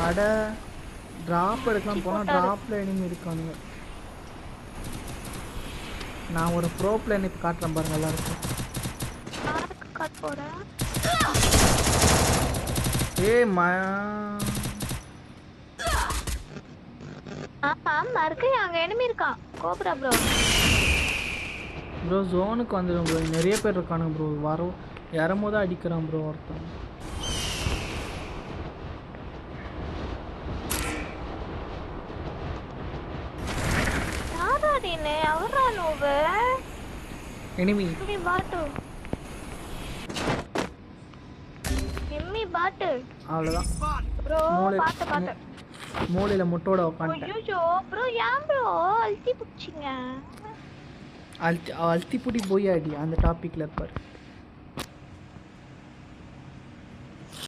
அட டிராப் எடுக்கலாம் போனால் டிராப்பில் எனிமி இருக்கானுங்க. நான் ஒரு ப்ரோ பிளேன் இப்போ காட்டுறேன் பாருங்க எல்லாருக்கும். காட் போறேன். ஆமா இருக்கு, அங்க எனிமி இருக்கான். Cobra bro. ப்ரோ ஜோனுக்கு வந்துடும் ப்ரோ. நிறைய பேர் இருக்கானுங்க ப்ரோ. வரோம் இறம்போது அடிக்கிறான் ப்ரோ ஒருத்தன். யாராடினே அவரா நோவே எனிமி பாட்டு. எம்மி பாட்டு அவ்வளோதான் ப்ரோ. பாத்து மூளையில் முட்டோட உட்காந்துட்டேன். ஐயோ ப்ரோ ஏன் ப்ரோ அல்டி புடிச்சிங்க? அல்டி புடி போய் அடி அந்த டாப்பிக்கில் இருப்பார்.